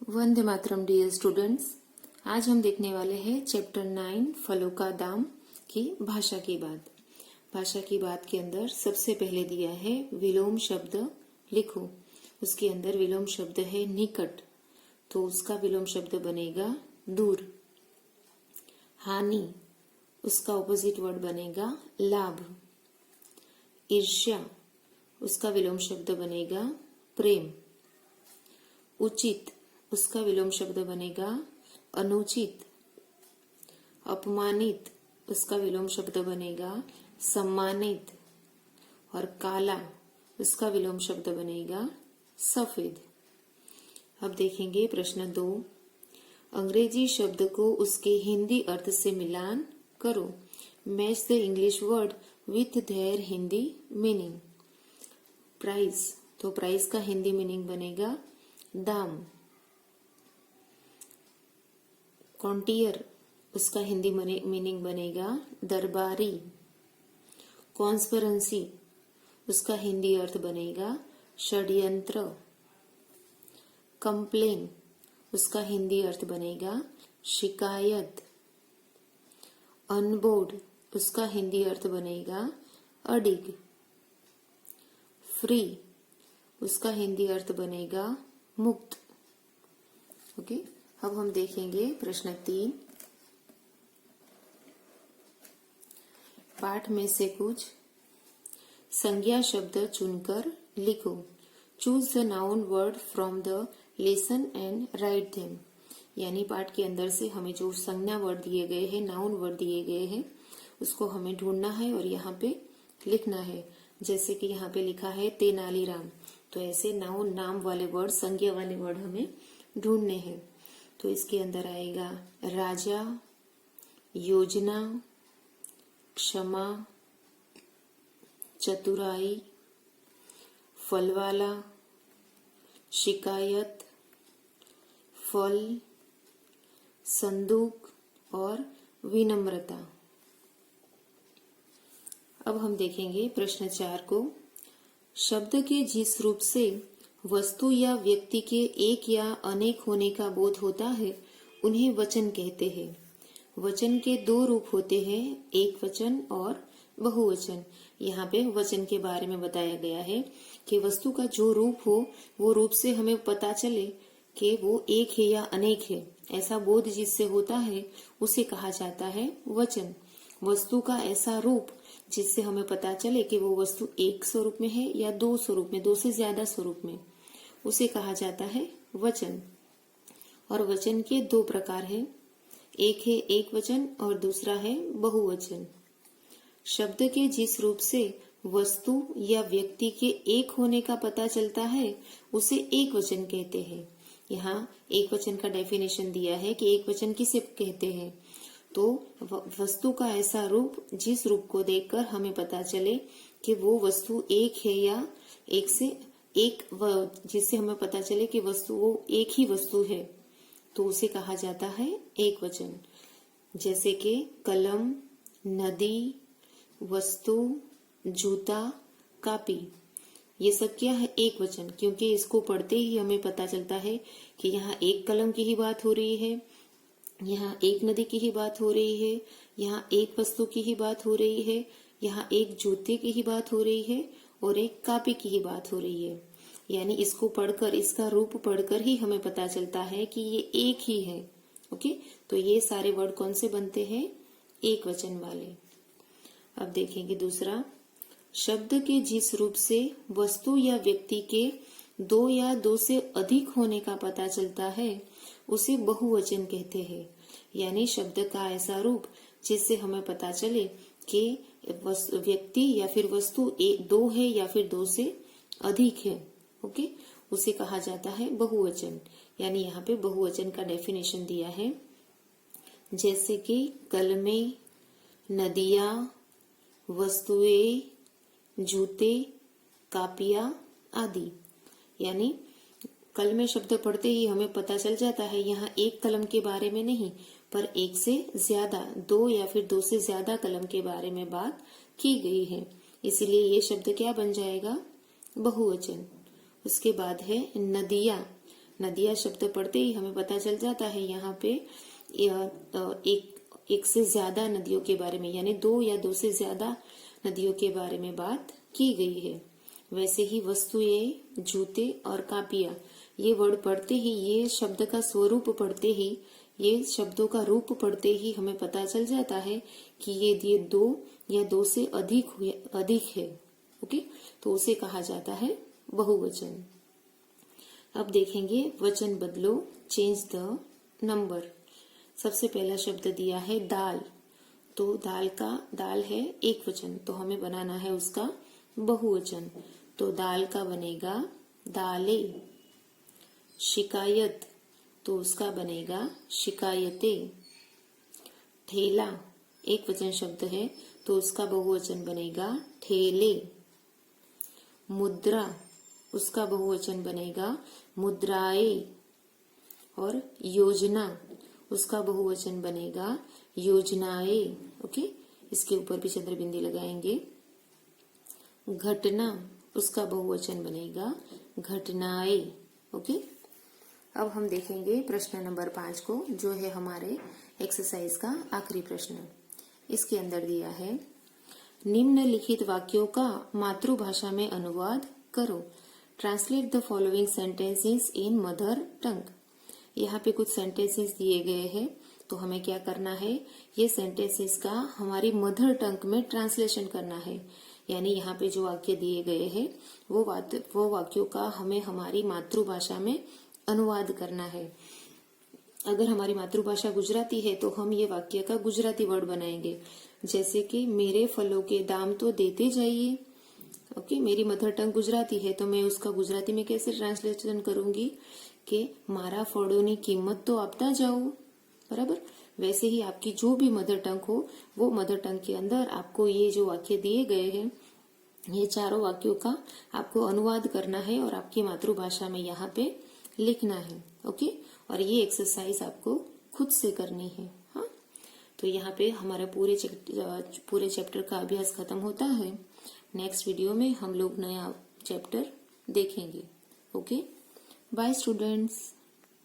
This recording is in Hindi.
Vande Mataram dear students. आज हम देखने वाले हैं चैप्टर 9 फलों का दाम की भाषा की बात। भाषा की बात के अंदर सबसे पहले दिया है विलोम शब्द लिखो। उसके अंदर विलोम शब्द है निकट, तो उसका विलोम शब्द बनेगा दूर। हानि, उसका ऑपोजिट वर्ड बनेगा लाभ। ईर्ष्या, उसका विलोम शब्द बनेगा प्रेम। उचित, उसका विलोम शब्द बनेगा अनुचित। अपमानित, उसका विलोम शब्द बनेगा सम्मानित। और काला, उसका विलोम शब्द बनेगा सफेद। अब देखेंगे प्रश्न 2। अंग्रेजी शब्द को उसके हिंदी अर्थ से मिलान करो। Match the English word with their Hindi meaning. Price, तो प्राइस का हिंदी मीनिंग बनेगा दाम। कॉन्टियर, उसका हिंदी मीनिंग बनेगा दरबारी। कॉन्स्पिरेंसी, उसका हिंदी अर्थ बनेगा षड्यंत्र। कंप्लेन, उसका हिंदी अर्थ बनेगा शिकायत। अनबोर्ड, उसका हिंदी अर्थ बनेगा अडिग। फ्री, उसका हिंदी अर्थ बनेगा मुक्त। ओके, अब हम देखेंगे प्रश्न 3। पाठ में से कुछ संज्ञा शब्द चुनकर लिखो। Choose the noun word from the lesson and write them. यानी पाठ के अंदर से हमें जो संज्ञा वर्ड दिए गए हैं, नाउन वर्ड दिए गए हैं, उसको हमें ढूंढना है और यहाँ पे लिखना है। जैसे कि यहाँ पे लिखा है तेनालीराम, तो ऐसे नाउन नाम वाले वर्ड, संज्ञा वाले वर्ड हमें ढूंढने हैं। तो इसके अंदर आएगा राजा, योजना, क्षमा, चतुराई, फलवाला, शिकायत, फल, संदूक और विनम्रता। अब हम देखेंगे प्रश्न 4 को। शब्द के जिस रूप से वस्तु या व्यक्ति के एक या अनेक होने का बोध होता है उन्हें वचन कहते हैं। वचन के 2 रूप होते हैं, एक वचन और बहुवचन। यहाँ पे वचन के बारे में बताया गया है कि वस्तु का जो रूप हो वो रूप से हमें पता चले कि वो एक है या अनेक है, ऐसा बोध जिससे होता है उसे कहा जाता है वचन। वस्तु का ऐसा रूप जिससे हमें पता चले कि वो वस्तु एक स्वरूप में है या 2 स्वरूप में, 2 से ज्यादा स्वरूप में, उसे कहा जाता है वचन। और वचन के 2 प्रकार हैं, एक है एक वचन और दूसरा है बहुवचन। शब्द के जिस रूप से वस्तु या व्यक्ति के एक होने का पता चलता है उसे एक वचन कहते हैं। यहाँ एक वचन का डेफिनेशन दिया है कि एक वचन किसे कहते हैं। तो वस्तु का ऐसा रूप जिस रूप को देखकर हमें पता चले कि वो वस्तु एक है या एक से एक, जिससे हमें पता चले कि वस्तु वो एक ही वस्तु है, तो उसे कहा जाता है एक वचन। जैसे कि कलम, नदी, वस्तु, जूता, कापी, ये सब क्या है? एक वचन। क्योंकि इसको पढ़ते ही हमें पता चलता है कि यहाँ एक कलम की ही बात हो रही है, यहाँ एक नदी की ही बात हो रही है, यहाँ एक वस्तु की ही बात हो रही है, यहाँ एक जूते की ही बात हो रही है और एक कापी की ही बात हो रही है। यानी इसको पढ़कर, इसका रूप पढ़कर ही हमें पता चलता है कि ये एक ही है। ओके, तो ये सारे वर्ड कौन से बनते हैं? एक वचन वाले। अब देखेंगे दूसरा। शब्द के जिस रूप से वस्तु या व्यक्ति के 2 या 2 से अधिक होने का पता चलता है उसे बहुवचन कहते हैं। यानी शब्द का ऐसा रूप जिससे हमें पता चले कि व्यक्ति या फिर वस्तु 2 है या फिर 2 से अधिक है, ओके, उसे कहा जाता है बहुवचन। यानी यहाँ पे बहुवचन का डेफिनेशन दिया है, जैसे कि कलमें, नदियां, वस्तुएं, जूते, कापियां आदि। यानी कलमे शब्द पढ़ते ही हमें पता चल जाता है यहाँ एक कलम के बारे में नहीं, पर एक से ज्यादा, 2 या फिर 2 से ज्यादा कलम के बारे में बात की गई है। इसीलिए ये शब्द क्या बन जाएगा? बहुवचन। उसके बाद है नदियां। नदियां शब्द पढ़ते ही हमें पता चल जाता है यहाँ पे एक से ज्यादा नदियों के बारे में, यानी 2 या 2 से ज्यादा नदियों के बारे में बात की गई है। वैसे ही वस्तुएं, जूते और कापियां, ये वर्ड पढ़ते ही, ये शब्द का स्वरूप पढ़ते ही, ये शब्दों का रूप पढ़ते ही हमें पता चल जाता है कि ये 2 या 2 से अधिक है। ओके, तो उसे कहा जाता है बहुवचन। अब देखेंगे वचन बदलो, चेंज द नंबर। सबसे पहला शब्द दिया है दाल, तो दाल है एक वचन, तो हमें बनाना है उसका बहुवचन। तो दाल का बनेगा दाले। शिकायत, तो उसका बनेगा शिकायतें। ठेला एक वचन शब्द है, तो उसका बहुवचन बनेगा ठेले। मुद्रा, उसका बहुवचन बनेगा मुद्राएं। और योजना, उसका बहुवचन बनेगा योजनाएं। ओके, इसके ऊपर भी चंद्र बिंदी लगाएंगे। घटना, उसका बहुवचन बनेगा घटनाएं। ओके, अब हम देखेंगे प्रश्न नंबर 5 को, जो है हमारे एक्सरसाइज का आखिरी प्रश्न। इसके अंदर दिया है निम्नलिखित वाक्यों का मातृभाषा में अनुवाद करो। Translate the following sentences in mother tongue. यहाँ पे कुछ सेंटेंसेस दिए गए हैं, तो हमें क्या करना है, ये सेंटेंसेस का हमारी मदर टंग में ट्रांसलेशन करना है। यानी यहाँ पे जो वाक्य दिए गए हैं वो वाक्यों का हमें हमारी मातृभाषा में अनुवाद करना है। अगर हमारी मातृभाषा गुजराती है तो हम ये वाक्य का गुजराती वर्ड बनाएंगे, जैसे कि मेरे फलों के दाम तो देते जाइए। ओके, मेरी मदर टंग गुजराती है तो मैं उसका गुजराती में कैसे ट्रांसलेशन करूंगी कि मारा फलों की कीमत तो आपता जाओ। बराबर, वैसे ही आपकी जो भी मदर टंग हो, वो मदर टंग के अंदर आपको ये जो वाक्य दिए गए हैं, ये चारों वाक्यों का आपको अनुवाद करना है और आपकी मातृभाषा में यहाँ पे लिखना है। ओके, और ये एक्सरसाइज आपको खुद से करनी है। हाँ, तो यहाँ पे हमारा पूरे चैप्टर का अभ्यास खत्म होता है। नेक्स्ट वीडियो में हम लोग नया चैप्टर देखेंगे। Okay, bye students.